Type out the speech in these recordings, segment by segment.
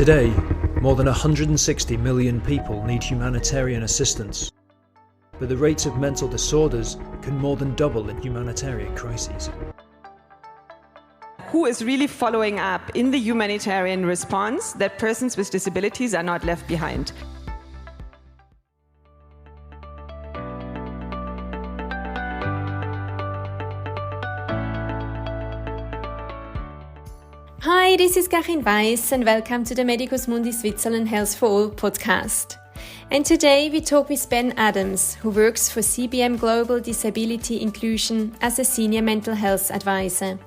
Today, more than 160 million people need humanitarian assistance, but the rates of mental disorders can more than double in humanitarian crises. Who is really following up in the humanitarian response that persons with disabilities are not left behind? Hi, this is Carine Weiss and welcome to the Mhpss Switzerland Health for All podcast. And today we talk with Ben Adams, who works for CBM Global Disability Inclusion as a Senior Mental Health Advisor.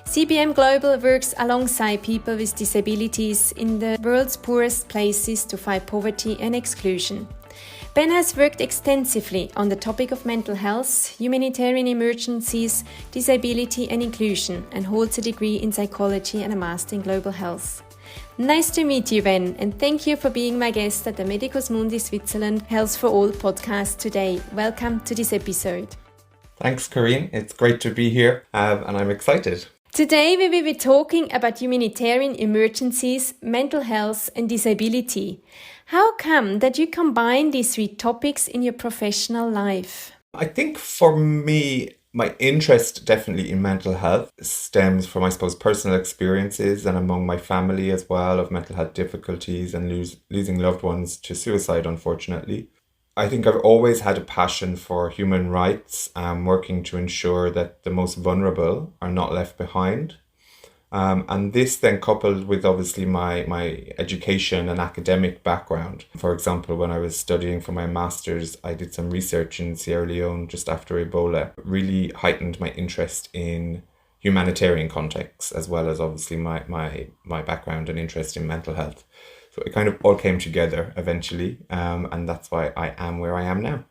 CBM Global works alongside people with disabilities in the world's poorest places to fight poverty and exclusion. Ben has worked extensively on the topic of mental health, humanitarian emergencies, disability and inclusion, and holds a degree in psychology and a master in global health. Nice to meet you, Ben, and thank you for being my guest at the Mhpss Switzerland Health for All podcast today. Welcome to this episode. Thanks, Carine. It's great to be here, and I'm excited. Today we will be talking about humanitarian emergencies, mental health and disability. How come that you combine these three topics in your professional life? I think for me, my interest definitely in mental health stems from, I suppose, personal experiences and among my family as well of mental health difficulties and losing loved ones to suicide, unfortunately. I think I've always had a passion for human rights, working to ensure that the most vulnerable are not left behind. And this then coupled with obviously my education and academic background. For example, when I was studying for my master's, I did some research in Sierra Leone just after Ebola, really heightened my interest in humanitarian contexts, as well as obviously my background and interest in mental health. So it kind of all came together eventually, and that's why I am where I am now.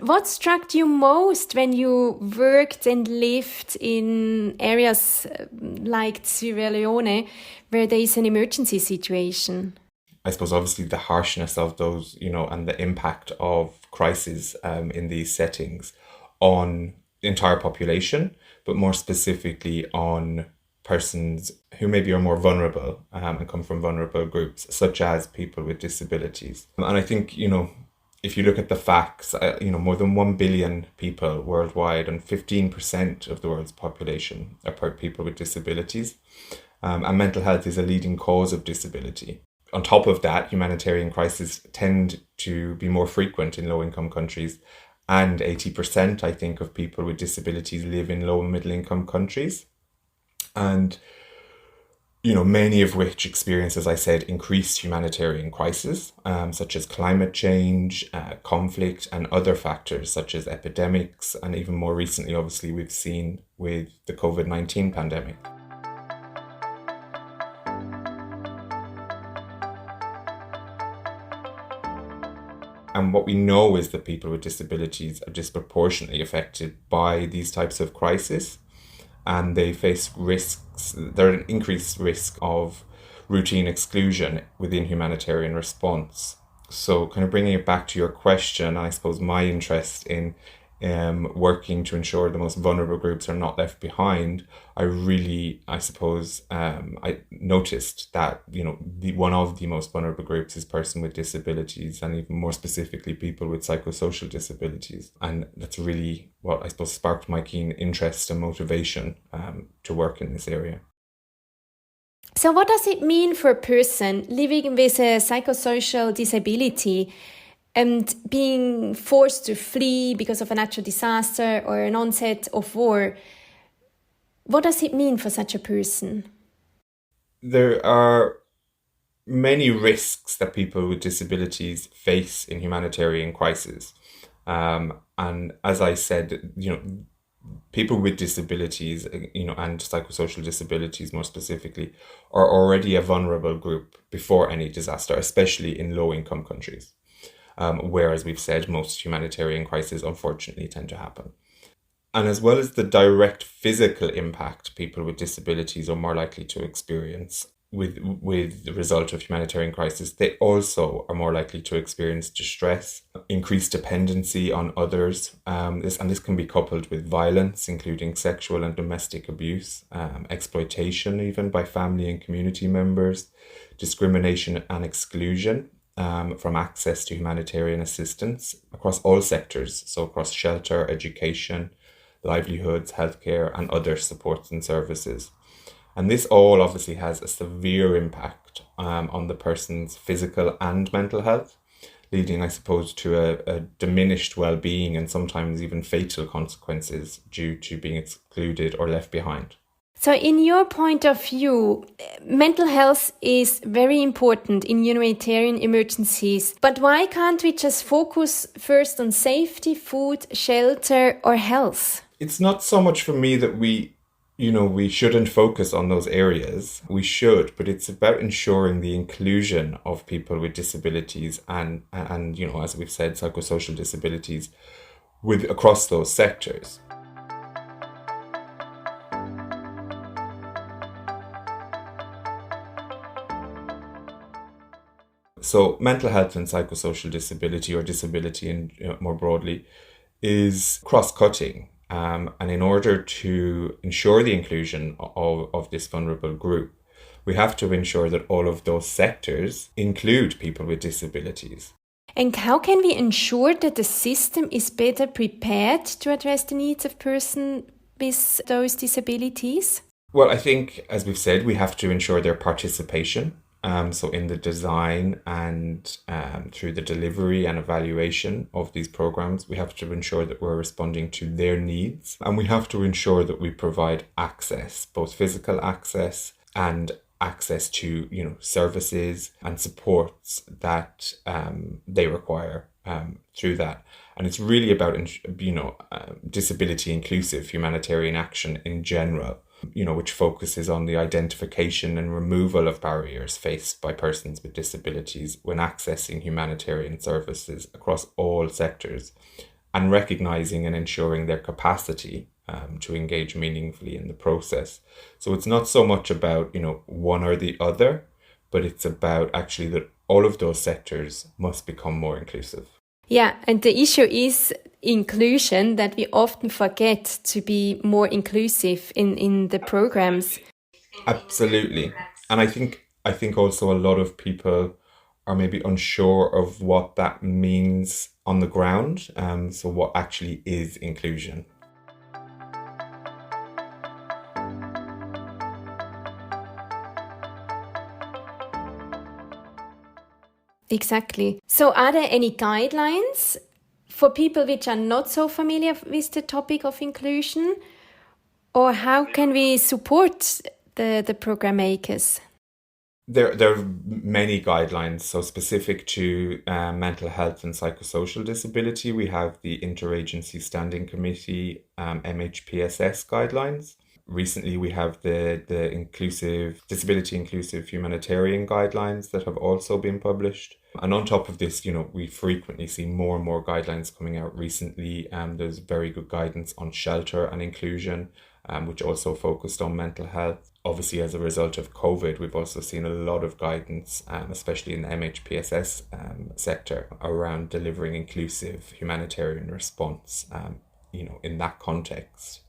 What struck you most when you worked and lived in areas like Sierra Leone, where there is an emergency situation? I suppose obviously the harshness of those, and the impact of crises in these settings on the entire population, but more specifically on persons who maybe are more vulnerable and come from vulnerable groups, such as people with disabilities. And I think, if you look at the facts, more than 1 billion people worldwide and 15% of the world's population are people with disabilities. And mental health is a leading cause of disability. On top of that, humanitarian crises tend to be more frequent in low-income countries, and 80%, I think, of people with disabilities live in low and middle-income countries. And, many of which experience, as I said, increased humanitarian crises, such as climate change, conflict, and other factors such as epidemics. And even more recently, obviously, we've seen with the COVID-19 pandemic. And what we know is that people with disabilities are disproportionately affected by these types of crises. And they face risks, they're at an increased risk of routine exclusion within humanitarian response. So kind of bringing it back to your question, I suppose my interest in working to ensure the most vulnerable groups are not left behind, I noticed that, one of the most vulnerable groups is person with disabilities, and even more specifically people with psychosocial disabilities. And that's really what I suppose sparked my keen interest and motivation to work in this area. So what does it mean for a person living with a psychosocial disability and being forced to flee because of a natural disaster or an onset of war? What does it mean for such a person? There are many risks that people with disabilities face in humanitarian crises. And as I said, people with disabilities, and psychosocial disabilities more specifically, are already a vulnerable group before any disaster, especially in low-income countries. Whereas we've said most humanitarian crises unfortunately tend to happen. And as well as the direct physical impact people with disabilities are more likely to experience with the result of humanitarian crisis, they also are more likely to experience distress increased dependency on others. This can be coupled with violence, including sexual and domestic abuse, exploitation even by family and community members, discrimination and exclusion from access to humanitarian assistance across all sectors, so across shelter, education, livelihoods, healthcare, and other supports and services. And this all obviously has a severe impact on the person's physical and mental health, leading, I suppose, to a diminished well-being and sometimes even fatal consequences due to being excluded or left behind. So in your point of view, mental health is very important in humanitarian emergencies. But why can't we just focus first on safety, food, shelter, or health? It's not so much for me that we shouldn't focus on those areas. We should, but it's about ensuring the inclusion of people with disabilities and as we've said, psychosocial disabilities across those sectors. So mental health and psychosocial disability, or disability more broadly, is cross-cutting. And in order to ensure the inclusion of this vulnerable group, we have to ensure that all of those sectors include people with disabilities. And how can we ensure that the system is better prepared to address the needs of persons with those disabilities? Well, I think, as we've said, we have to ensure their participation. So in the design and through the delivery and evaluation of these programs, we have to ensure that we're responding to their needs. And we have to ensure that we provide access, both physical access and access to, services and supports that they require through that. And it's really about, disability inclusive humanitarian action in general, which focuses on the identification and removal of barriers faced by persons with disabilities when accessing humanitarian services across all sectors, and recognizing and ensuring their capacity to engage meaningfully in the process. So it's not so much about, one or the other, but it's about actually that all of those sectors must become more inclusive. Yeah, and the issue is inclusion, that we often forget to be more inclusive in the programs. Absolutely. And I think also a lot of people are maybe unsure of what that means on the ground. So what actually is inclusion? Exactly. So are there any guidelines for people which are not so familiar with the topic of inclusion? Or how can we support the program makers? There are many guidelines. So specific to mental health and psychosocial disability, we have the Interagency Standing Committee, Mhpss guidelines. Recently, we have the disability inclusive humanitarian guidelines that have also been published. And on top of this, we frequently see more and more guidelines coming out recently. There's very good guidance on shelter and inclusion, which also focused on mental health. Obviously, as a result of COVID, we've also seen a lot of guidance, especially in the Mhpss sector, around delivering inclusive humanitarian response, in that context.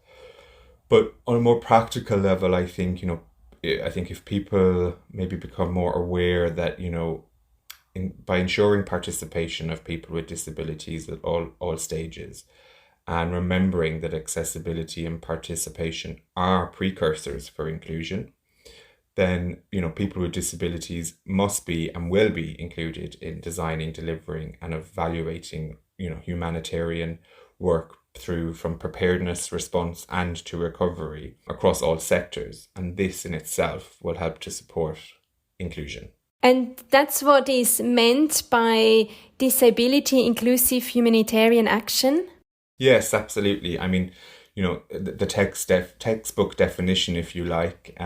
But on a more practical level, I think if people maybe become more aware that, by ensuring participation of people with disabilities at all stages, and remembering that accessibility and participation are precursors for inclusion, then, people with disabilities must be and will be included in designing, delivering, and evaluating, humanitarian work from preparedness, response, and to recovery across all sectors. And this in itself will help to support inclusion. And that's what is meant by disability inclusive humanitarian action? Yes, absolutely. I mean, the textbook definition, if you like,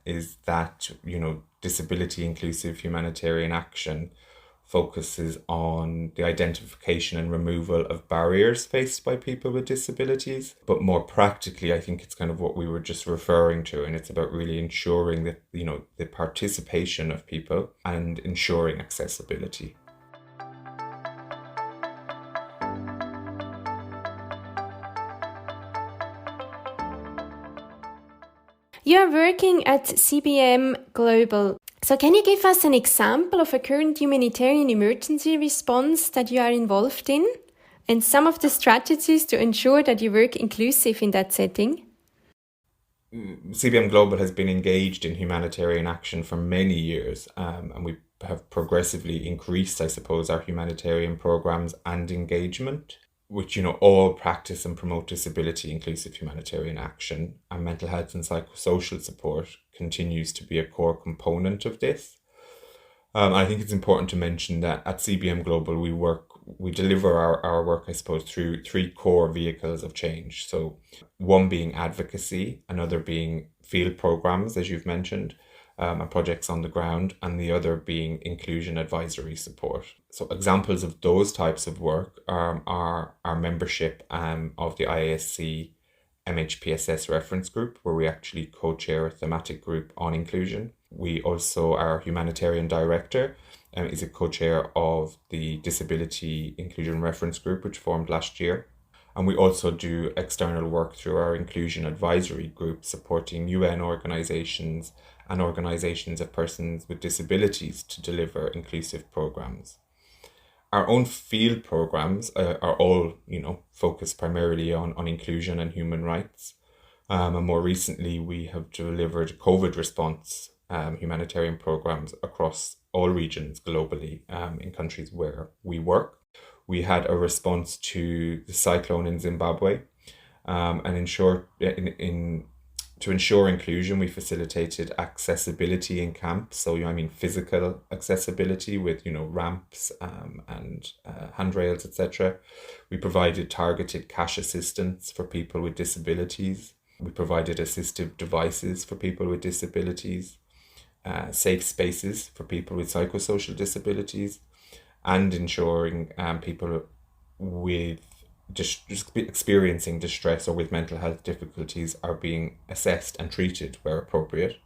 is that, disability inclusive humanitarian action focuses on the identification and removal of barriers faced by people with disabilities. But more practically, I think it's kind of what we were just referring to, and it's about really ensuring that, the participation of people and ensuring accessibility. You are working at CBM Global. So can you give us an example of a current humanitarian emergency response that you are involved in and some of the strategies to ensure that you work inclusive in that setting? CBM Global has been engaged in humanitarian action for many years, and we have progressively increased, I suppose, our humanitarian programs and engagement, which, all practice and promote disability inclusive humanitarian action, and mental health and psychosocial support continues to be a core component of this. I think it's important to mention that at CBM Global we deliver our work, I suppose, through three core vehicles of change. So one being advocacy, another being field programs, as you've mentioned, and projects on the ground, and the other being inclusion advisory support. So examples of those types of work are our membership of the IASC Mhpss reference group, where we actually co-chair a thematic group on inclusion. We also, our humanitarian director is a co-chair of the Disability Inclusion Reference Group, which formed last year. And we also do external work through our Inclusion Advisory Group, supporting UN organisations and organisations of persons with disabilities to deliver inclusive programmes. Our own field programmes are all, focused primarily on inclusion and human rights. And more recently, we have delivered COVID response humanitarian programmes across all regions globally in countries where we work. We had a response to the cyclone in Zimbabwe, and to ensure inclusion, we facilitated accessibility in camps. So, physical accessibility with, ramps and handrails, etc. We provided targeted cash assistance for people with disabilities. We provided assistive devices for people with disabilities, safe spaces for people with psychosocial disabilities, and ensuring people with just experiencing distress or with mental health difficulties are being assessed and treated where appropriate.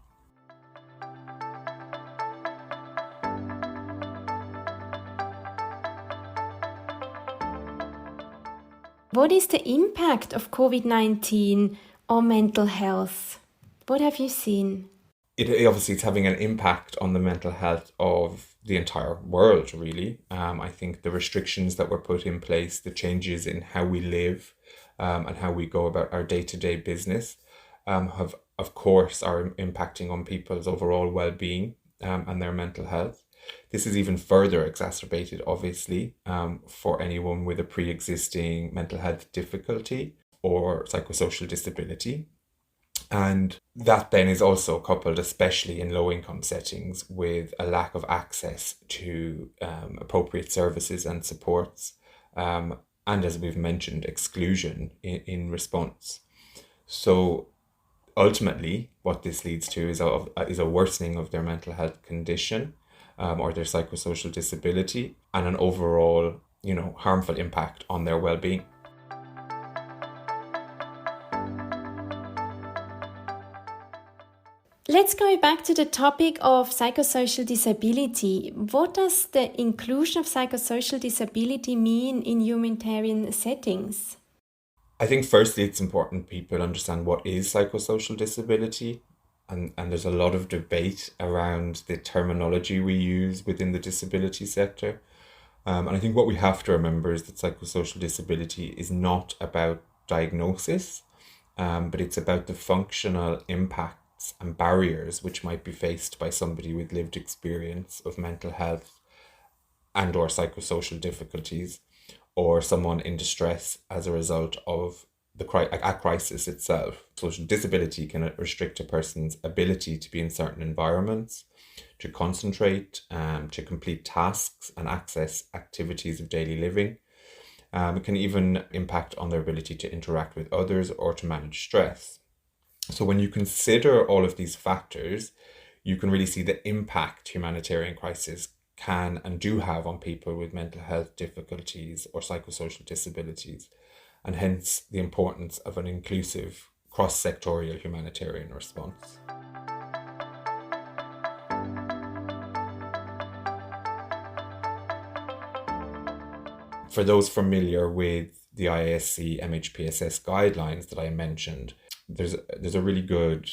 What is the impact of COVID-19 on mental health? What have you seen? It's having an impact on the mental health of the entire world, really. I think the restrictions that were put in place, the changes in how we live and how we go about our day-to-day business are impacting on people's overall well-being and their mental health. This is even further exacerbated, obviously, for anyone with a pre-existing mental health difficulty or psychosocial disability. And that then is also coupled, especially in low-income settings, with a lack of access to appropriate services and supports, and as we've mentioned, exclusion in response. So ultimately, what this leads to is a worsening of their mental health condition or their psychosocial disability, and an overall, harmful impact on their well-being. Let's go back to the topic of psychosocial disability. What does the inclusion of psychosocial disability mean in humanitarian settings? I think firstly it's important people understand what is psychosocial disability, and there's a lot of debate around the terminology we use within the disability sector. And I think what we have to remember is that psychosocial disability is not about diagnosis, but it's about the functional impact and barriers which might be faced by somebody with lived experience of mental health and or psychosocial difficulties, or someone in distress as a result of a crisis itself. Social disability can restrict a person's ability to be in certain environments, to concentrate, to complete tasks and access activities of daily living. It can even impact on their ability to interact with others or to manage stress. So when you consider all of these factors, you can really see the impact humanitarian crises can and do have on people with mental health difficulties or psychosocial disabilities, and hence the importance of an inclusive, cross-sectorial humanitarian response. For those familiar with the IASC Mhpss guidelines that I mentioned, there's a really good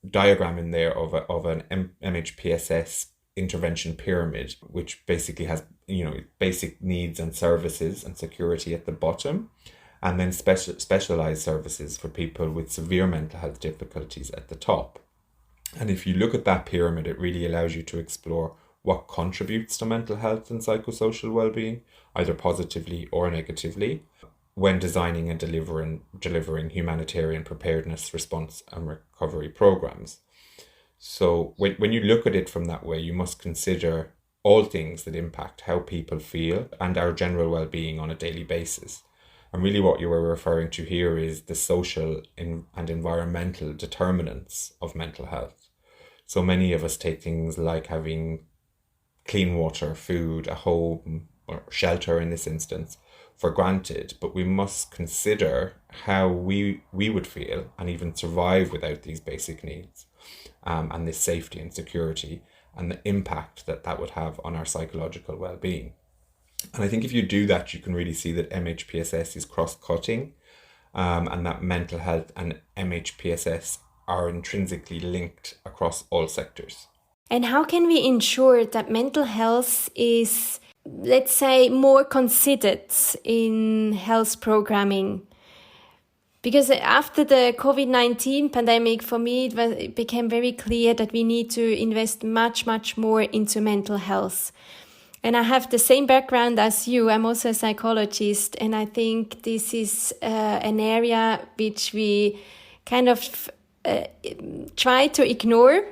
diagram in there of an Mhpss intervention pyramid, which basically has, basic needs and services and security at the bottom, and then specialized services for people with severe mental health difficulties at the top. And if you look at that pyramid, it really allows you to explore what contributes to mental health and psychosocial well-being, either positively or negatively, when designing and delivering humanitarian preparedness, response and recovery programs. So when you look at it from that way, you must consider all things that impact how people feel and our general well-being on a daily basis. And really what you were referring to here is the social and environmental determinants of mental health. So many of us take things like having clean water, food, a home, or shelter in this instance, for granted, but we must consider how we would feel and even survive without these basic needs, and this safety and security, and the impact that would have on our psychological well-being. And I think if you do that, you can really see that Mhpss is cross-cutting, and that mental health and Mhpss are intrinsically linked across all sectors. And how can we ensure that mental health is, let's say, more considered in health programming? Because after the COVID-19 pandemic, for me, it became very clear that we need to invest much, much more into mental health. And I have the same background as you. I'm also a psychologist, and I think this is an area which we kind of try to ignore,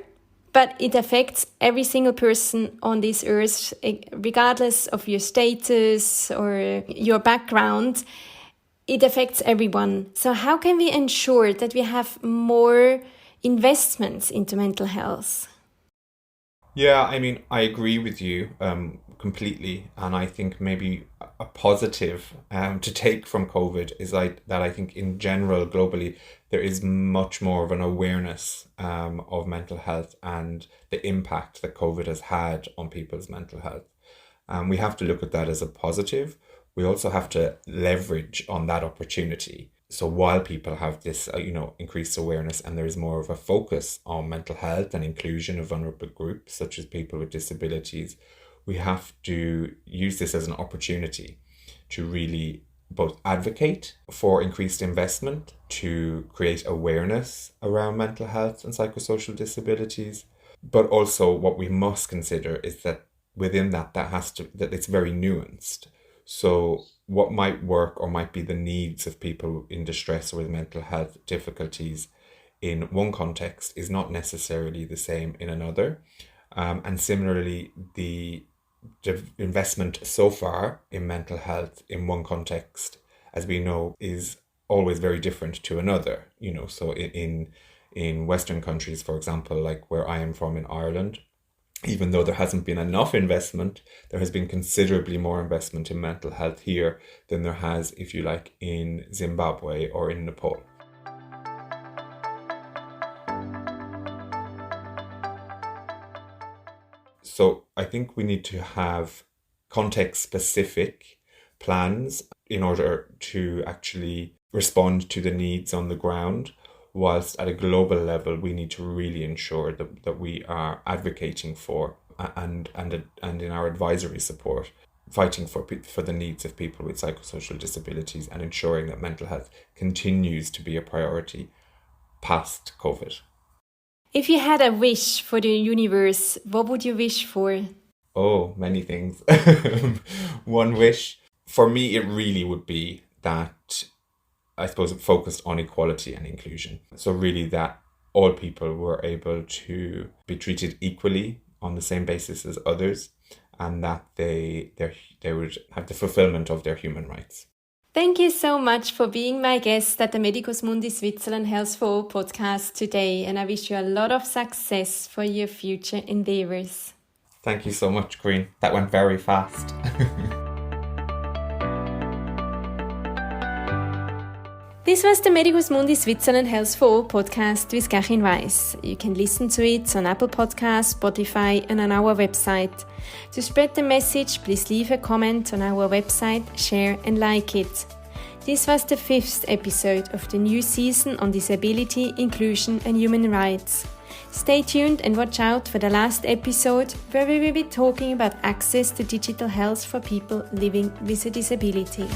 but it affects every single person on this earth, regardless of your status or your background. It affects everyone. So how can we ensure that we have more investments into mental health? Yeah, I mean, I agree with you completely. And I think maybe a positive to take from COVID is that I think in general, globally, there is much more of an awareness of mental health and the impact that COVID has had on people's mental health. We have to look at that as a positive. We also have to leverage on that opportunity. So while people have this, increased awareness and there is more of a focus on mental health and inclusion of vulnerable groups, such as people with disabilities, we have to use this as an opportunity to really both advocate for increased investment, to create awareness around mental health and psychosocial disabilities. But also what we must consider is that within that it's very nuanced. So what might work or might be the needs of people in distress or with mental health difficulties in one context is not necessarily the same in another. And similarly, the investment so far in mental health in one context, as we know, is always very different to another. So in Western countries, for example, like where I am from in Ireland, even though there hasn't been enough investment, there has been considerably more investment in mental health here than there has, if you like, in Zimbabwe or in Nepal. So I think we need to have context-specific plans in order to actually respond to the needs on the ground, whilst at a global level, we need to really ensure that we are advocating for and in our advisory support, fighting for the needs of people with psychosocial disabilities and ensuring that mental health continues to be a priority past COVID. If you had a wish for the universe, what would you wish for? Oh, many things. One wish, for me, it really would be that, I suppose, it focused on equality and inclusion. So really that all people were able to be treated equally on the same basis as others, and that they would have the fulfillment of their human rights. Thank you so much for being my guest at the Medicus Mundi Switzerland Health for All podcast today, and I wish you a lot of success for your future endeavors. Thank you so much, Carine. That went very fast. This was the Medicus Mundi Switzerland Health for All podcast with Carine Weiss. You can listen to it on Apple Podcasts, Spotify and on our website. To spread the message, please leave a comment on our website, share and like it. This was the 5th episode of the new season on disability, inclusion and human rights. Stay tuned and watch out for the last episode where we will be talking about access to digital health for people living with a disability.